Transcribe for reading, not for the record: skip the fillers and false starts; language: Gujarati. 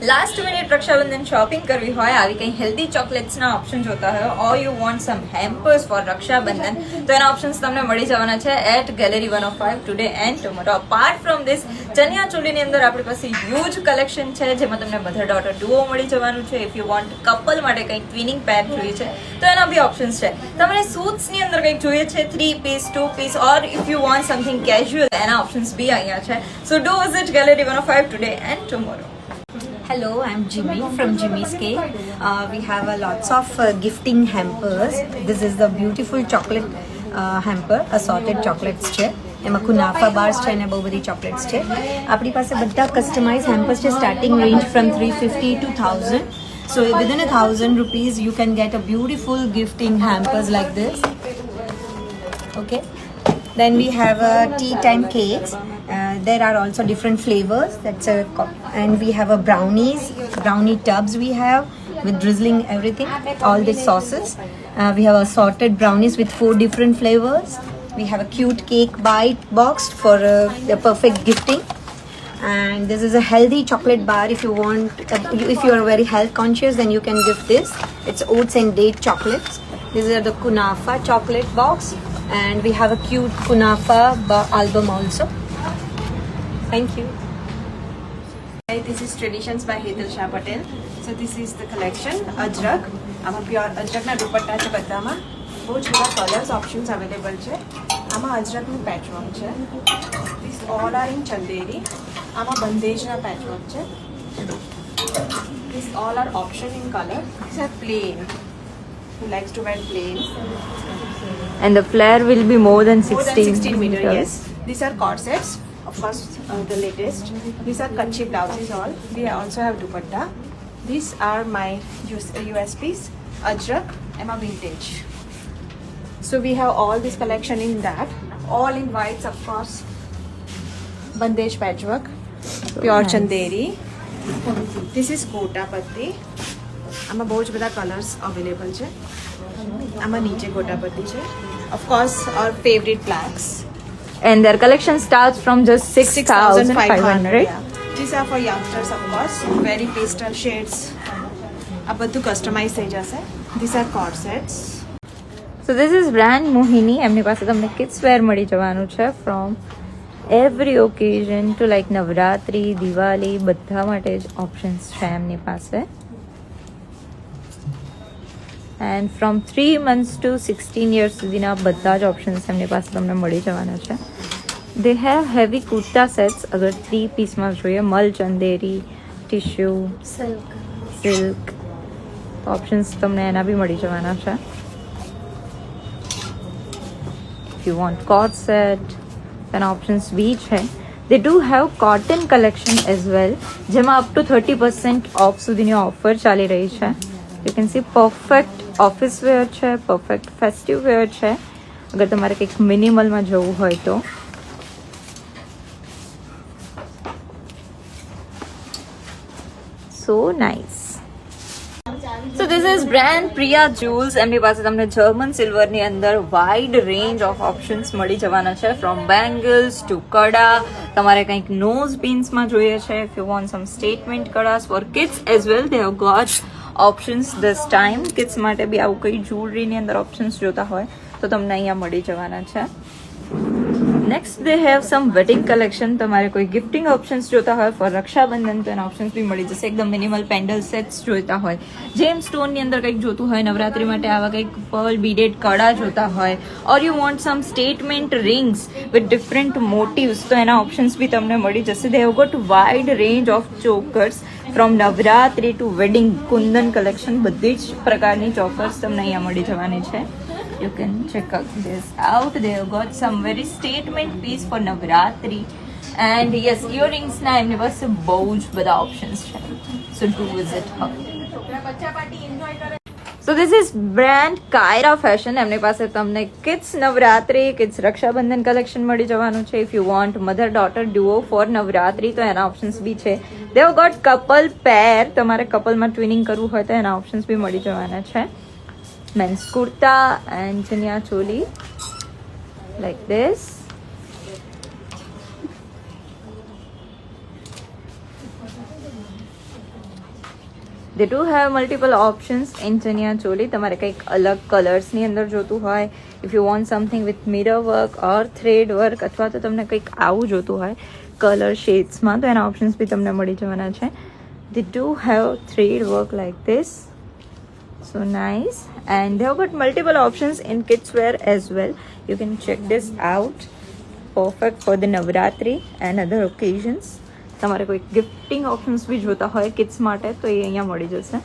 લાસ્ટ મિનિટ રક્ષાબંધન શોપિંગ કરવી હોય, આવી કંઈ હેલ્ધી ચોકલેટ્સના ઓપ્શન જોતા હોય, or you want some hampers for Rakshabandhan, તો એના ઓપ્શન્સ તમને મળી જવાના છે at Gallery 105 today and tomorrow. Apart from this, ચણિયા ચોલીની અંદર આપણી પાસે હ્યુજ કલેક્શન છે, જેમાં તમને મધર ડોટર ડુઓ મળી જવાનું છે. ઇફ યુ વોન્ટ કપલ માટે કંઈક ટ્વિનિંગ પેર જોઈએ છે તો એના બી ઓપ્શન્સ છે. તમને સૂટ્સની અંદર કંઈક જોઈએ છે 3 piece 2 piece, or if you want something casual, એના ઓપ્શન્સ બી અહીંયા છે. So do visit gallery 105 today and tomorrow. Hello, I'm Jimmy from Jimmy's Cake. We have lots of gifting hampers. This is the beautiful chocolate hamper, assorted chocolates છે. એમાં કુનાફા બાર્સ છે અને બહુ બધી ચોકલેટ્સ છે. આપણી પાસે બધા કસ્ટમાઇઝ હેમ્પર્સ છે, starting range from 350 to 1000. So within 1000 rupees you can get a beautiful gifting hampers like this. Okay. Then we have tea time cakes. There are also different flavors. And we have a brownie tubs we have with drizzling everything, all the sauces. We have assorted brownies with 4 different flavors. We have a cute cake bite box for the perfect gifting. And this is a healthy chocolate bar. If you want, if you are very health conscious, then you can gift this. It's oats and date chocolates. These are the kunafa chocolate box. And we have a cute kunafa album also. Thank you. Hi, this is Traditions by Hetal Shah Patel. So this is the collection Ajrak. આમાં પ્યોર અજરકના દુપટ્ટા છે, બધામાં બહુ જ બધા કલર્સ ઓપ્શન્સ અવેલેબલ છે. આમાં અજરકનું પેચવર્ક છે. This all are in Chanderi. આમાં બંદેજના પેચવર્ક છે. This all are option in colour. This are plain. Who likes to wear plain? And the flare will be more than 16 meter. Yes. These are corsets. Of course, the latest. These are Kachi blouses all. We also have dupatta. These are my USPs. Ajrak, Emma Vintage. So we have all this collection in that. All in whites, of course. Bandej patchwork. Pure nice. Chanderi. This is Kota Patti. આમાં બહુ જ બધા કલર્સ અવેલેબલ છે. આમાં નીચે ગોટાપતિ છે. Of course, our favorite blacks. And their collection starts from just 6,500. Yeah. These are for youngsters, of course. Very pastel shades. આ બધું કસ્ટમાઇઝ થઈ જશે. These are corsets. So this is brand Mohini. એમની પાસે તમને કિડ્સ વેર મળી જવાનું છે from every occasion to like Navratri, Diwali, બધા માટે જ ઓપ્શન્સ છે એમની પાસે. And from 3 months to 16 years સુધીના બધા જ ઓપ્શન્સ એમની પાસે તમને મળી જવાના છે. They have heavy kurta sets. અગર 3 પીસમાં જોઈએ, મલ ચંદેરી, ટિશ્યુ, સિલ્ક ઓપ્શન્સ તમને એના બી મળી જવાના છે. If you want coat set, તેના ઓપ્શન્સ બી છે. They do have cotton collection as well, જેમાં અપ ટુ 30% ઓફ સુધીની ઓફર ચાલી રહી છે. You can see perfect office wear છે, પરફેક્ટ ફેસ્ટિવ વેર છે. અગર તમારે કંઈક મિનિમલમાં જવું હોય તો. સો nice. So this is brand Priya joules. એમની પાસે તમને જર્મન સિલ્વરની અંદર વાઇડ રેન્જ ઓફ ઓપ્શન્સ મળી જવાના છે, ફ્રોમ બેંગલ્સ ટુ કડા. તમારે કંઈક નોઝ પિન્સમાં જોઈએ છે, if you want some statement kadas for kids as well, they have got options this time. Kids માટે બી આવું કંઈ જ્વેલરીની અંદર ઓપ્શન્સ જોતા હોય તો તમને અહીંયા મળી જવાના છે. Next they have sum wedding collection. તમારે કોઈ ગિફ્ટિંગ ઓપ્શન્સ જોતા હોય ફોર રક્ષાબંધન તો એના ઓપ્શન્સ બી મળી જશે. એકદમ મિનિમલ પેન્ડલ સેટ્સ જોઈતા હોય, જેમ સ્ટોનની અંદર કંઈક જોતું હોય, નવરાત્રી માટે આવા કંઈક પર્લ બીડેડ કડા જોતા હોય, or you want some statement rings with different motives, તો એના ઓપ્શન્સ બી તમને મળી જશે. They have got wide range of chokers from Navratri to wedding. Kundan collection, બધી જ પ્રકારની ચોકર્સ તમને અહીંયા મળી જવાની છે. You can check out this out. They have got some very statement piece for Navratri. And yes, earrings na એમની પાસે બહુ જ બધા ઓપ્શન્સ છે. So do visit her. So this is brand Kaira Fashion. એમની પાસે તમને kids Navratri, kids Rakshabandhan collection મળી જવાનું છે. If you want mother daughter duo for Navratri તો એના ઓપ્શન્સ બી છે. They have got couple pair. તમારે કપલમાં ટ્વિનિંગ કરવું હોય તો એના ઓપ્શન્સ બી મળી જવાના છે. Men's kurta and chaniya choli like this. They do have multiple options in chaniya choli. તમારે કંઈક અલગ કલર્સની અંદર જોતું હોય, if you want something with mirror work or thread work, અથવા તો તમને કંઈક આવું જોતું હોય કલર શેડ્સમાં, તો એના ઓપ્શન્સ બી તમને મળી જવાના છે. They do have thread work like this, so nice, and they have got multiple options in kids wear as well. You can check this out, perfect for the Navratri and other occasions. તમારે કોઈ ગિફ્ટિંગ ઓપ્શન્સ બી જોતા હોય કિડ્સ માટે તો એ અહીંયા મળી જશે.